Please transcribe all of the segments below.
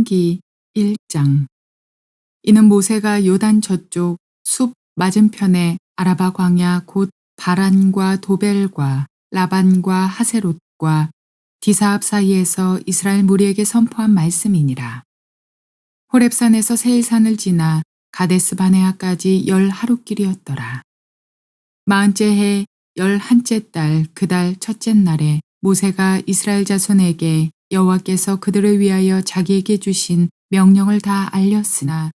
신명기 1장. 이는 모세가 요단 저쪽 숲 맞은편에 아라바 광야 곧 바란과 도벨과 라반과 하세롯과 디사압 사이에서 이스라엘 무리에게 선포한 말씀이니라. 호렙산에서 세일산을 지나 가데스 바네아까지 10하루길이었더라. 40째 해 11째 달 그 달 첫째 날에 모세가 이스라엘 자손에게 여호와께서 그들을 위하여 자기에게 주신 명령을 다 알렸으나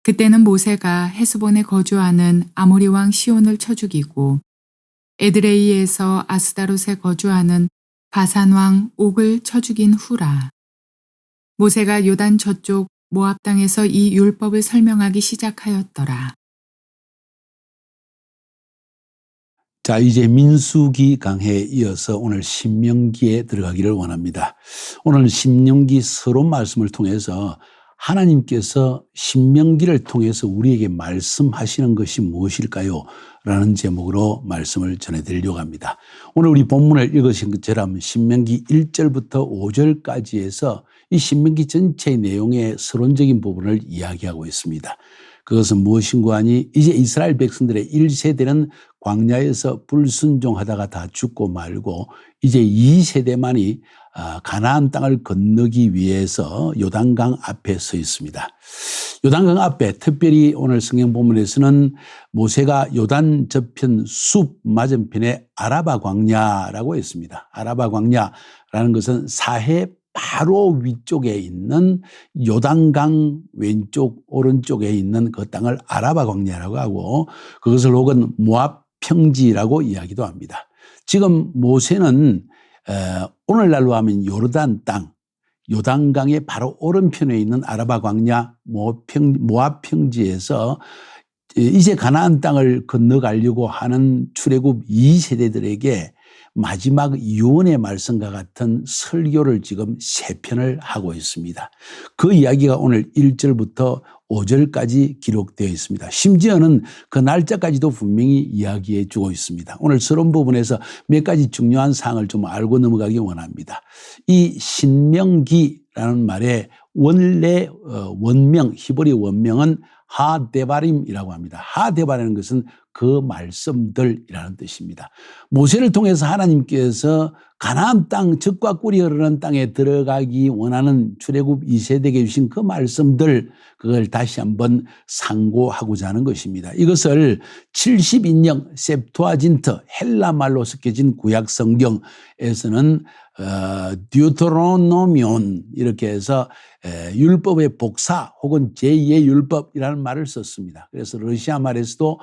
그때는 모세가 헤스본에 거주하는 아모리 왕 시온을 쳐 죽이고 에드레이에서 아스다롯에 거주하는 바산 왕 옥을 쳐 죽인 후라. 모세가 요단 저쪽 모압 땅에서 이 율법을 설명하기 시작하였더라. 자, 이제 민수기 강해에 이어서 오늘 신명기에 들어가기를 원합니다. 오늘 신명기 서론 말씀을 통해서 하나님께서 신명기를 통해서 우리에게 말씀하시는 것이 무엇일까요? 라는 제목으로 말씀을 전해드리려고 합니다. 오늘 우리 본문을 읽으신 것처럼 신명기 1절부터 5절까지 해서 이 신명기 전체의 내용의 서론적인 부분을 이야기하고 있습니다. 그것은 무엇인고 하니 이제 이스라엘 백성들의 1세대는 광야에서 불순종하다가 다 죽고 말고 이제 2세대만이 가나안 땅을 건너기 위해서 요단강 앞에 서 있습니다. 요단강 앞에 특별히 오늘 성경 본문에서는 모세가 요단 저편 숲 맞은편에 아라바 광야라고 했습니다. 아라바 광야라는 것은 사해 바로 위쪽에 있는 요단강 왼쪽 오른쪽에 있는 그 땅을 아라바 광야라고 하고 그것을 혹은 모압 평지라고 이야기도 합니다. 지금 모세는 오늘날로 하면 요르단 땅, 요단강의 바로 오른편에 있는 아라바 광야 모압 평지에서 이제 가나안 땅을 건너가려고 하는 출애굽 2세대들에게 마지막 유언의 말씀과 같은 설교를 지금 3편을 하고 있습니다. 그 이야기가 오늘 1절부터 5절까지 기록되어 있습니다. 심지어는 그 날짜까지도 분명히 이야기해 주고 있습니다. 오늘 서론 부분에서 몇 가지 중요한 사항을 좀 알고 넘어가기 원합니다. 이 신명기라는 말의 원래 원명, 히브리 원명은 하데바림이라고 합니다. 하데바라는 것은 그 말씀들이라는 뜻입니다. 모세를 통해서 하나님께서 가나안 땅, 젖과 꿀이 흐르는 땅에 들어가기 원하는 출애굽 2세대에게 주신 그 말씀들, 그걸 다시 한번 상고하고자 하는 것입니다. 이것을 70인령 셉투아진트 헬라 말로 섞여진 구약 성경에서는 듀토로노미온 이렇게 해서 율법의 복사 혹은 제2의 율법이라는 말을 썼습니다. 그래서 러시아 말에서도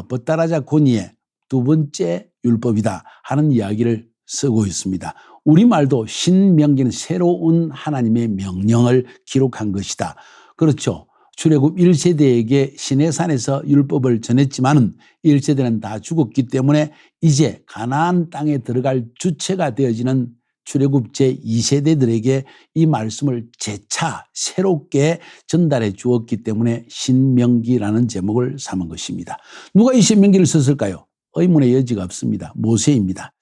버타라자 고니의 두 번째 율법이다 하는 이야기를 쓰고 있습니다. 우리말도 신명기는 새로운 하나님의 명령을 기록한 것이다. 그렇죠. 출애굽 1세대에게 시내산에서 율법을 전했지만은 1세대는 다 죽었기 때문에 이제 가나안 땅에 들어갈 주체가 되어지는 출애굽 제2세대들에게 이 말씀을 재차 새롭게 전달해 주었기 때문에 신명기라는 제목을 삼은 것입니다. 누가 이 신명기를 썼을까요? 의문의 여지가 없습니다. 모세입니다.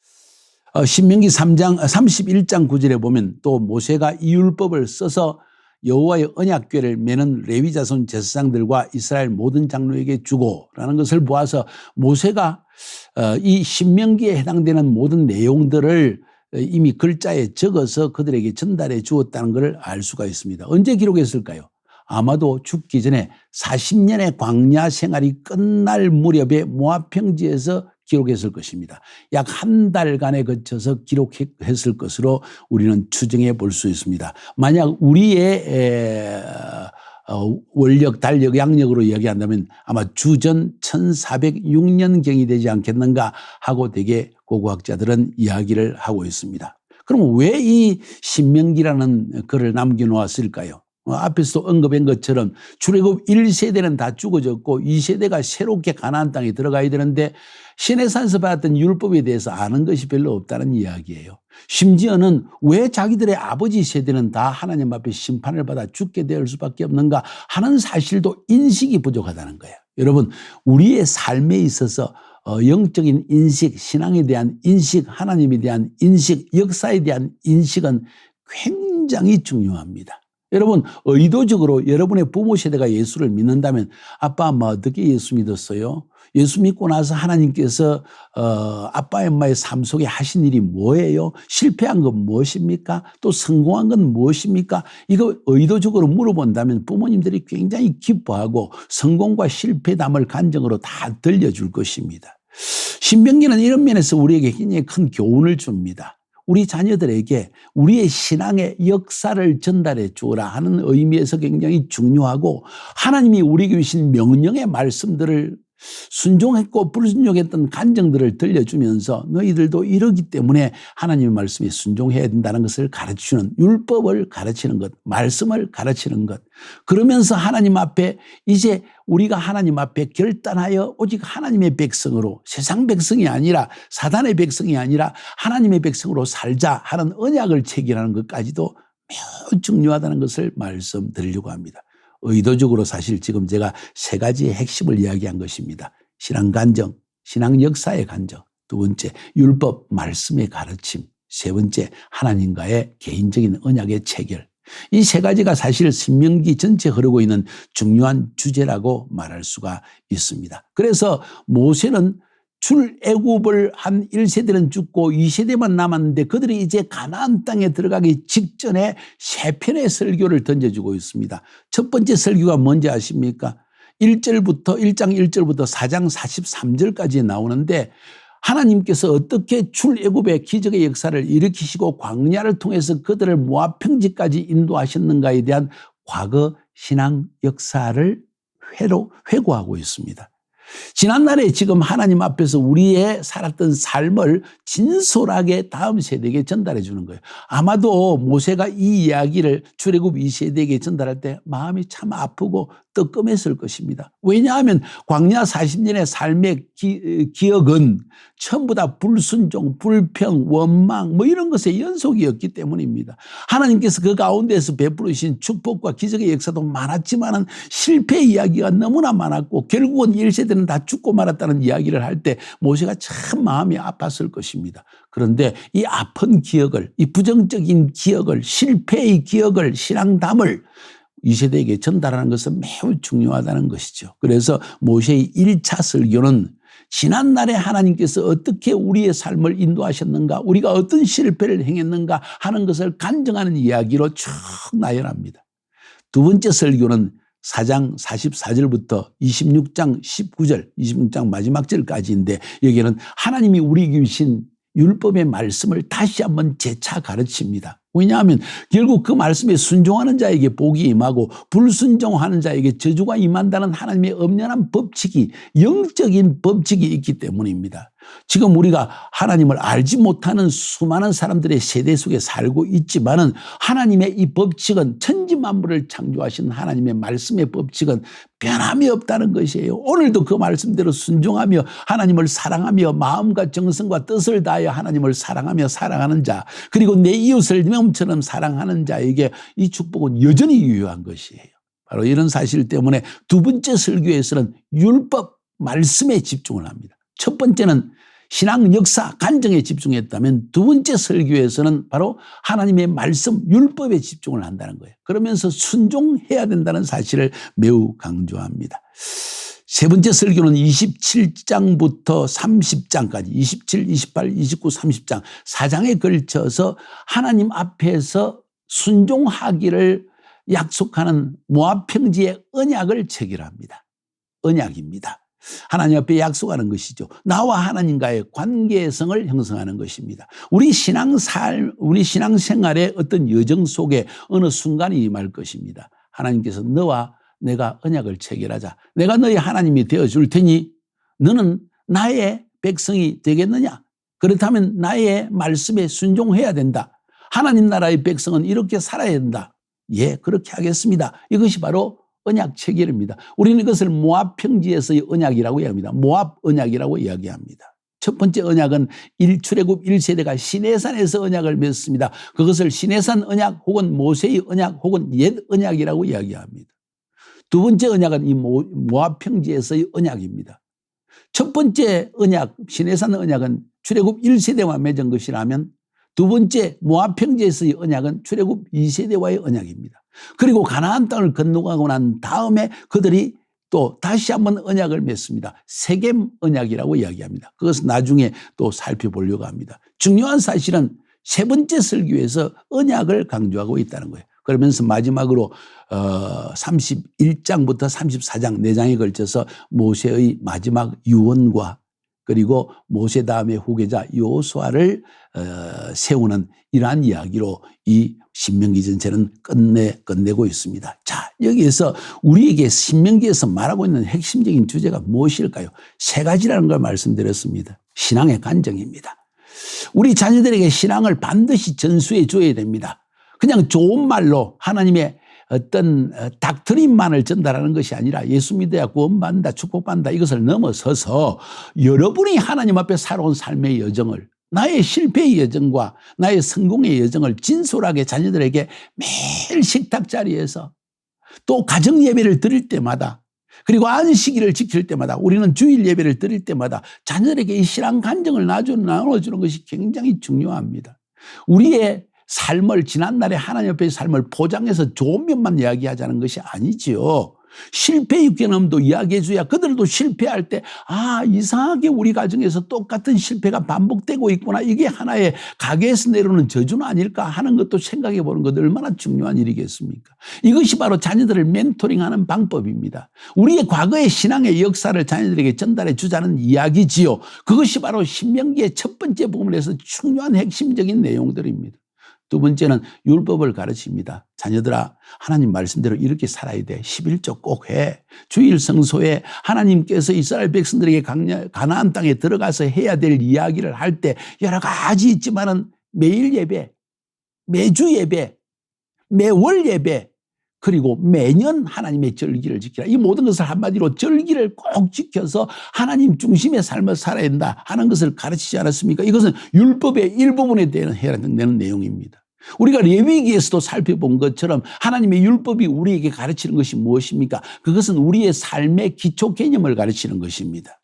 신명기 31장 9절에 보면 또 모세가 이 율법을 써서 여호와의 언약궤를 매는 레위 자손 제사장들과 이스라엘 모든 장로에게 주고라는 것을 보아서 모세가 이 신명기에 해당되는 모든 내용들을 이미 글자에 적어서 그들에게 전달해 주었다는 것을 알 수가 있습니다. 언제 기록했을까요? 아마도 죽기 전에 40년의 광야 생활이 끝날 무렵에 모압 평지에서 기록했을 것입니다. 약 한 달간에 거쳐서 기록했을 것으로 우리는 추정해 볼 수 있습니다. 만약 우리의 원력, 달력, 양력으로 이야기한다면 아마 주전 1406년경이 되지 않겠는가 하고 되게 고고학자들은 이야기를 하고 있습니다. 그럼 왜 이 신명기라는 글을 남겨놓았을까요? 앞에서도 언급한 것처럼 출애굽 1세대는 다 죽어졌고 2세대가 새롭게 가나안 땅에 들어가야 되는데 시내산에서 받았던 율법에 대해서 아는 것이 별로 없다는 이야기예요. 심지어는 왜 자기들의 아버지 세대는 다 하나님 앞에 심판을 받아 죽게 될 수밖에 없는가 하는 사실도 인식이 부족하다는 거예요. 여러분, 우리의 삶에 있어서 영적인 인식, 신앙에 대한 인식, 하나님에 대한 인식, 역사에 대한 인식은 굉장히 중요합니다. 여러분 의도적으로 여러분의 부모 세대가 예수를 믿는다면 아빠 엄마 어떻게 예수 믿었어요? 예수 믿고 나서 하나님께서 아빠 엄마의 삶 속에 하신 일이 뭐예요? 실패한 건 무엇입니까? 또 성공한 건 무엇입니까? 이거 의도적으로 물어본다면 부모님들이 굉장히 기뻐하고 성공과 실패담을 간증으로 다 들려줄 것입니다. 신명기는 이런 면에서 우리에게 굉장히 큰 교훈을 줍니다. 우리 자녀들에게 우리의 신앙의 역사를 전달해 주어라 하는 의미에서 굉장히 중요하고, 하나님이 우리에게 주신 명령의 말씀들을 순종했고 불순종했던 간증들을 들려주면서 너희들도 이러기 때문에 하나님의 말씀에 순종해야 된다는 것을 가르치는, 율법을 가르치는 것, 말씀을 가르치는 것. 그러면서 하나님 앞에 이제 우리가 하나님 앞에 결단하여 오직 하나님의 백성으로, 세상 백성이 아니라 사단의 백성이 아니라 하나님의 백성으로 살자 하는 언약을 체결하는 것까지도 매우 중요하다는 것을 말씀드리려고 합니다. 의도적으로 사실 지금 제가 세 가지의 핵심을 이야기한 것입니다. 신앙 간증, 신앙 역사의 간증, 두 번째 율법 말씀의 가르침, 세 번째 하나님과의 개인적인 언약의 체결. 이 세 가지가 사실 신명기 전체 흐르고 있는 중요한 주제라고 말할 수가 있습니다. 그래서 모세는 출애굽을 한 1세대는 죽고 2세대만 남았는데 그들이 이제 가나안 땅에 들어가기 직전에 세 편의 설교를 던져주고 있습니다. 첫 번째 설교가 뭔지 아십니까? 1장 1절부터 4장 43절까지 나오는데, 하나님께서 어떻게 출애굽의 기적의 역사를 일으키시고 광야를 통해서 그들을 모압 평지까지 인도하셨는가에 대한 과거 신앙 역사를 회고하고 있습니다. 지난날에 지금 하나님 앞에서 우리의 살았던 삶을 진솔하게 다음 세대에게 전달해 주는 거예요. 아마도 모세가 이 이야기를 출애굽 2세대에게 전달할 때 마음이 참 아프고 뜨끔했을 것입니다. 왜냐하면 광야 40년의 삶의 기억은 전부 다 불순종, 불평, 원망 이런 것의 연속이었기 때문입니다. 하나님께서 그 가운데서 베풀으신 축복과 기적의 역사도 많았지만 실패 이야기가 너무나 많았고 결국은 1세대는 다 죽고 말았다는 이야기를 할 때 모세가 참 마음이 아팠을 것입니다. 그런데 이 아픈 기억을, 이 부정적인 기억을, 실패의 기억을, 신앙담을 2세대에게 전달하는 것은 매우 중요하다는 것이죠. 그래서 모세의 1차 설교는 지난날에 하나님께서 어떻게 우리의 삶을 인도하셨는가, 우리가 어떤 실패를 행했는가 하는 것을 간증하는 이야기로 쭉 나열합니다. 두 번째 설교는 4장 44절부터 26장 19절, 26장 마지막 절까지인데 여기는 하나님이 우리에게 주신 율법의 말씀을 다시 한번 재차 가르칩니다. 왜냐하면 결국 그 말씀에 순종하는 자에게 복이 임하고 불순종하는 자에게 저주가 임한다는 하나님의 엄연한 법칙이, 영적인 법칙이 있기 때문입니다. 지금 우리가 하나님을 알지 못하는 수많은 사람들의 세대 속에 살고 있지만은 하나님의 이 법칙은, 천지만물을 창조하신 하나님의 말씀의 법칙은 변함이 없다는 것이에요. 오늘도 그 말씀대로 순종하며 하나님을 사랑하며 마음과 정성과 뜻을 다하여 하나님을 사랑하며 사랑하는 자, 그리고 내 이웃을 내 몸처럼 사랑하는 자에게 이 축복은 여전히 유효한 것이에요. 바로 이런 사실 때문에 두 번째 설교에서는 율법 말씀에 집중을 합니다. 첫 번째는 신앙 역사 간증에 집중했다면 두 번째 설교에서는 바로 하나님의 말씀 율법에 집중을 한다는 거예요. 그러면서 순종해야 된다는 사실을 매우 강조합니다. 세 번째 설교는 27장부터 30장까지 27, 28, 29, 30장 4장에 걸쳐서 하나님 앞에서 순종하기를 약속하는 모압 평지의 언약을 체결합니다. 언약입니다. 하나님 앞에 약속하는 것이죠. 나와 하나님과의 관계성을 형성하는 것입니다. 우리 신앙생활의 어떤 여정 속에 어느 순간이 임할 것입니다. 하나님께서 너와 내가 언약을 체결하자. 내가 너희 하나님이 되어줄 테니 너는 나의 백성이 되겠느냐? 그렇다면 나의 말씀에 순종해야 된다. 하나님 나라의 백성은 이렇게 살아야 된다. 예, 그렇게 하겠습니다. 이것이 바로 언약 체결입니다. 우리는 이것을 모압 평지에서의 언약이라고 이야기합니다. 모압 언약이라고 이야기합니다. 첫 번째 언약은 출애굽 1세대가 시내산에서 언약을 맺었습니다. 그것을 시내산 언약 혹은 모세의 언약 혹은 옛 언약이라고 이야기합니다. 두 번째 언약은 이 모압 평지에서의 언약입니다. 첫 번째 언약, 시내산 언약은 출애굽 1세대와 맺은 것이라면 두 번째 모압 평지에서의 언약은 출애굽 2세대와의 언약입니다. 그리고 가나안 땅을 건너가고 난 다음에 그들이 또 다시 한번 언약을 맺습니다. 세겜 언약이라고 이야기합니다. 그것은 나중에 또 살펴보려고 합니다. 중요한 사실은 세 번째 설교에서 언약을 강조하고 있다는 거예요. 그러면서 마지막으로 31장부터 34장 4장에 걸쳐서 모세의 마지막 유언과 그리고 모세 다음의 후계자 여호수아를 세우는 이러한 이야기로 이 신명기 전체는 끝내고 있습니다. 자, 여기에서 우리에게 신명기에서 말하고 있는 핵심적인 주제가 무엇일까요? 세 가지라는 걸 말씀드렸습니다. 신앙의 간증입니다. 우리 자녀들에게 신앙을 반드시 전수해 줘야 됩니다. 그냥 좋은 말로 하나님의 어떤 닥트린만을 전달하는 것이 아니라 예수 믿어야 구원받는다, 축복받는다 이것을 넘어서서 여러분이 하나님 앞에 살아온 삶의 여정을 나의 실패의 여정과 나의 성공의 여정을 진솔하게 자녀들에게 매일 식탁 자리에서 또 가정 예배를 드릴 때마다 그리고 안식일을 지킬 때마다 우리는 주일 예배를 드릴 때마다 자녀들에게 이 신앙 간증을 나눠주는 것이 굉장히 중요합니다. 우리의 삶을 지난날에 하나님 앞에 삶을 포장해서 좋은 면만 이야기하자는 것이 아니지요. 실패 육견함도 이야기해 줘야 그들도 실패할 때 이상하게 우리 가정에서 똑같은 실패가 반복되고 있구나. 이게 하나의 가게에서 내려오는 저주는 아닐까 하는 것도 생각해 보는 것 얼마나 중요한 일이겠습니까? 이것이 바로 자녀들을 멘토링하는 방법입니다. 우리의 과거의 신앙의 역사를 자녀들에게 전달해 주자는 이야기지요. 그것이 바로 신명기의 첫 번째 부분에서 중요한 핵심적인 내용들입니다. 두 번째는 율법을 가르칩니다. 자녀들아, 하나님 말씀대로 이렇게 살아야 돼. 11조 꼭 해. 주일 성소에 하나님께서 이스라엘 백성들에게 가나안 땅에 들어가서 해야 될 이야기를 할 때 여러 가지 있지만은 매일 예배, 매주 예배, 매월 예배, 그리고 매년 하나님의 절기를 지키라. 이 모든 것을 한마디로 절기를 꼭 지켜서 하나님 중심의 삶을 살아야 한다 하는 것을 가르치지 않았습니까? 이것은 율법의 일부분에 대한 해당되는 내용입니다. 우리가 레위기에서도 살펴본 것처럼 하나님의 율법이 우리에게 가르치는 것이 무엇입니까? 그것은 우리의 삶의 기초 개념을 가르치는 것입니다.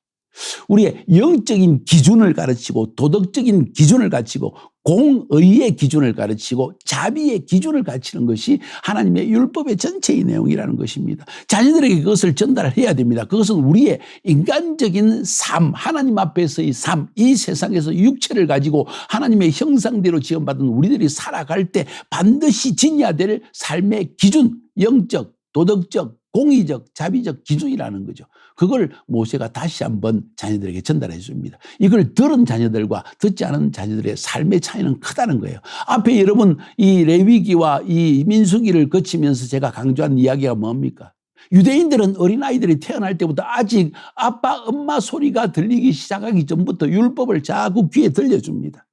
우리의 영적인 기준을 가르치고 도덕적인 기준을 가르치고 공의의 기준을 가르치고 자비의 기준을 가르치는 것이 하나님의 율법의 전체의 내용이라는 것입니다. 자녀들에게 그것을 전달해야 됩니다. 그것은 우리의 인간적인 삶, 하나님 앞에서의 삶, 이 세상에서 육체를 가지고 하나님의 형상대로 지음받은 우리들이 살아갈 때 반드시 지녀야 될 삶의 기준, 영적, 도덕적, 공의적, 자비적 기준이라는 거죠. 그걸 모세가 다시 한번 자녀들에게 전달해 줍니다. 이걸 들은 자녀들과 듣지 않은 자녀들의 삶의 차이는 크다는 거예요. 앞에 여러분 이 레위기와 이 민수기를 거치면서 제가 강조한 이야기가 뭡니까? 유대인들은 어린아이들이 태어날 때부터 아직 아빠, 엄마 소리가 들리기 시작하기 전부터 율법을 자꾸 귀에 들려줍니다.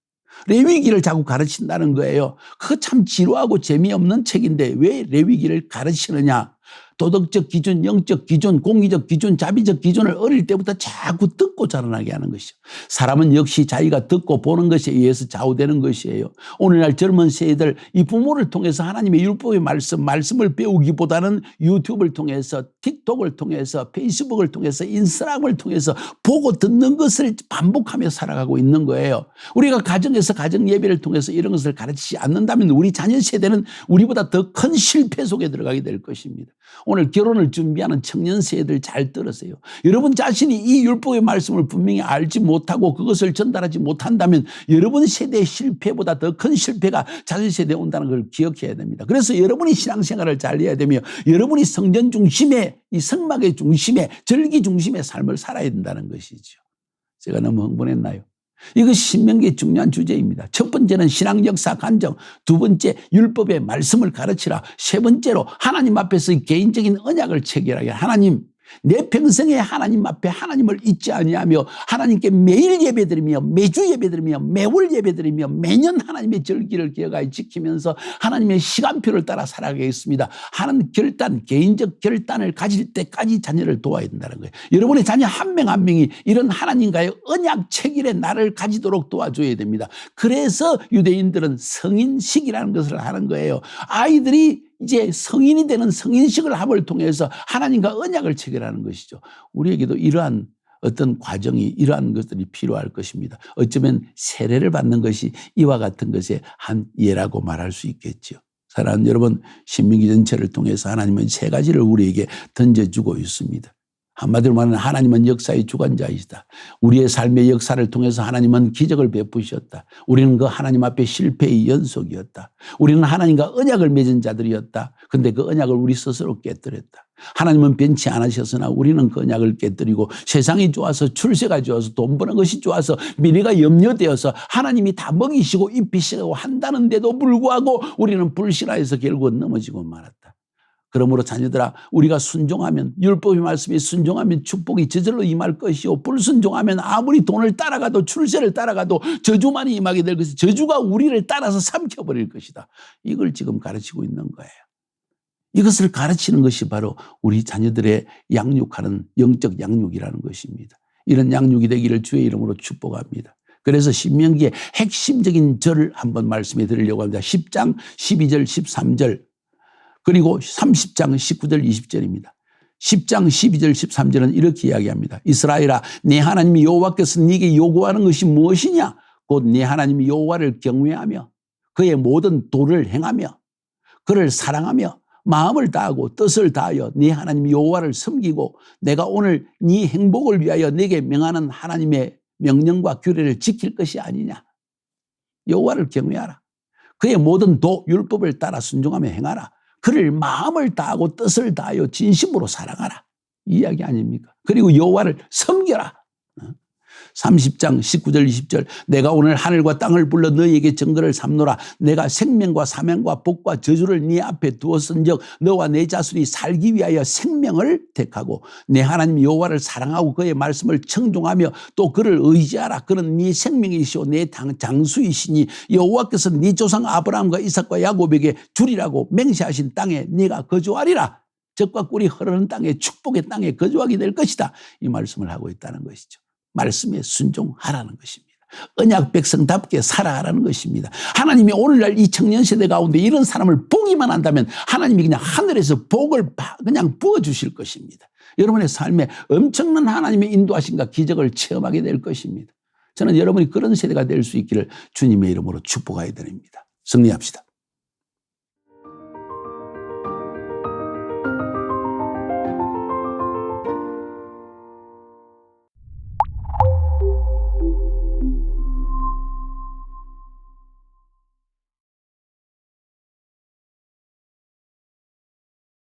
레위기를 자꾸 가르친다는 거예요. 그거 참 지루하고 재미없는 책인데 왜 레위기를 가르치느냐? 도덕적 기준, 영적 기준, 공의적 기준, 자비적 기준을 어릴 때부터 자꾸 듣고 자라나게 하는 것이죠. 사람은 역시 자기가 듣고 보는 것에 의해서 좌우되는 것이에요. 오늘날 젊은 세대들 이 부모를 통해서 하나님의 율법의 말씀을 배우기보다는 유튜브를 통해서 틱톡을 통해서 페이스북을 통해서 인스타그램을 통해서 보고 듣는 것을 반복하며 살아가고 있는 거예요. 우리가 가정에서 가정 예배를 통해서 이런 것을 가르치지 않는다면 우리 자녀 세대는 우리보다 더 큰 실패 속에 들어가게 될 것입니다. 오늘 결혼을 준비하는 청년 세대들 잘 들으세요. 여러분 자신이 이 율법의 말씀을 분명히 알지 못하고 그것을 전달하지 못한다면 여러분 세대의 실패보다 더 큰 실패가 자녀 세대에 온다는 걸 기억해야 됩니다. 그래서 여러분이 신앙생활을 잘 해야 되며 여러분이 성전 중심의 이 성막의 중심에 절기 중심의 삶을 살아야 된다는 것이죠. 제가 너무 흥분했나요? 이것이 신명기의 중요한 주제입니다. 첫 번째는 신앙 역사 간증, 두 번째 율법의 말씀을 가르치라, 세 번째로 하나님 앞에서 개인적인 언약을 체결하게 하나님 내 평생에 하나님 앞에 하나님을 잊지 아니하며 하나님께 매일 예배드리며 매주 예배드리며 매월 예배드리며 매년 하나님의 절기를 기억하여 지키면서 하나님의 시간표를 따라 살아가겠습니다 하는 결단, 개인적 결단을 가질 때까지 자녀를 도와야 된다는 거예요. 여러분의 자녀 한 명 한 명이 이런 하나님과의 언약 체결의 날을 가지도록 도와줘야 됩니다. 그래서 유대인들은 성인식이라는 것을 하는 거예요. 아이들이 이제 성인이 되는 성인식을 함을 통해서 하나님과 언약을 체결하는 것이죠. 우리에게도 이러한 어떤 과정이 이러한 것들이 필요할 것입니다. 어쩌면 세례를 받는 것이 이와 같은 것의 한 예라고 말할 수 있겠죠. 사랑하는 여러분, 신명기 전체를 통해서 하나님은 세 가지를 우리에게 던져주고 있습니다. 한마디로 말하면 하나님은 역사의 주관자이시다. 우리의 삶의 역사를 통해서 하나님은 기적을 베푸셨다. 우리는 그 하나님 앞에 실패의 연속이었다. 우리는 하나님과 언약을 맺은 자들이었다. 그런데 그 언약을 우리 스스로 깨뜨렸다. 하나님은 변치 않으셨으나 우리는 그 언약을 깨뜨리고 세상이 좋아서 출세가 좋아서 돈 버는 것이 좋아서 미래가 염려되어서 하나님이 다 먹이시고 입히시고 한다는데도 불구하고 우리는 불신하여서 결국은 넘어지고 말았다. 그러므로 자녀들아, 우리가 순종하면, 율법의 말씀에 순종하면 축복이 저절로 임할 것이요, 불순종하면 아무리 돈을 따라가도 출세를 따라가도 저주만이 임하게 될 것이, 저주가 우리를 따라서 삼켜버릴 것이다. 이걸 지금 가르치고 있는 거예요. 이것을 가르치는 것이 바로 우리 자녀들의 양육하는 영적 양육이라는 것입니다. 이런 양육이 되기를 주의 이름으로 축복합니다. 그래서 신명기의 핵심적인 절을 한번 말씀해 드리려고 합니다. 10장 12절 13절 그리고 30장 19절 20절입니다. 10장 12절 13절은 이렇게 이야기합니다. 이스라엘아, 네 하나님 여호와께서 네게 요구하는 것이 무엇이냐? 곧 네 하나님 여호와를 경외하며 그의 모든 도를 행하며 그를 사랑하며 마음을 다하고 뜻을 다하여 네 하나님 여호와를 섬기고 내가 오늘 네 행복을 위하여 네게 명하는 하나님의 명령과 규례를 지킬 것이 아니냐. 여호와를 경외하라. 그의 모든 도 율법을 따라 순종하며 행하라. 그를 마음을 다하고 뜻을 다하여 진심으로 사랑하라. 이 이야기 아닙니까? 그리고 여호와를 섬겨라. 30장 19절 20절 내가 오늘 하늘과 땅을 불러 너희에게 증거를 삼노라. 내가 생명과 사명과 복과 저주를 네 앞에 두었은즉 너와 내 자손이 살기 위하여 생명을 택하고 내 하나님 여호와를 사랑하고 그의 말씀을 청종하며 또 그를 의지하라. 그는 네 생명이시오 내 장수이시니 여호와께서 네 조상 아브라함과 이삭과 야곱에게 주리라고 맹세하신 땅에 네가 거주하리라. 젖과 꿀이 흐르는 땅에 축복의 땅에 거주하게 될 것이다. 이 말씀을 하고 있다는 것이죠. 말씀에 순종하라는 것입니다. 언약 백성답게 살아가라는 것입니다. 하나님이 오늘날 이 청년 세대 가운데 이런 사람을 보기만 한다면 하나님이 그냥 하늘에서 복을 그냥 부어주실 것입니다. 여러분의 삶에 엄청난 하나님의 인도하심과 기적을 체험하게 될 것입니다. 저는 여러분이 그런 세대가 될 수 있기를 주님의 이름으로 축복하여 드립니다. 승리합시다.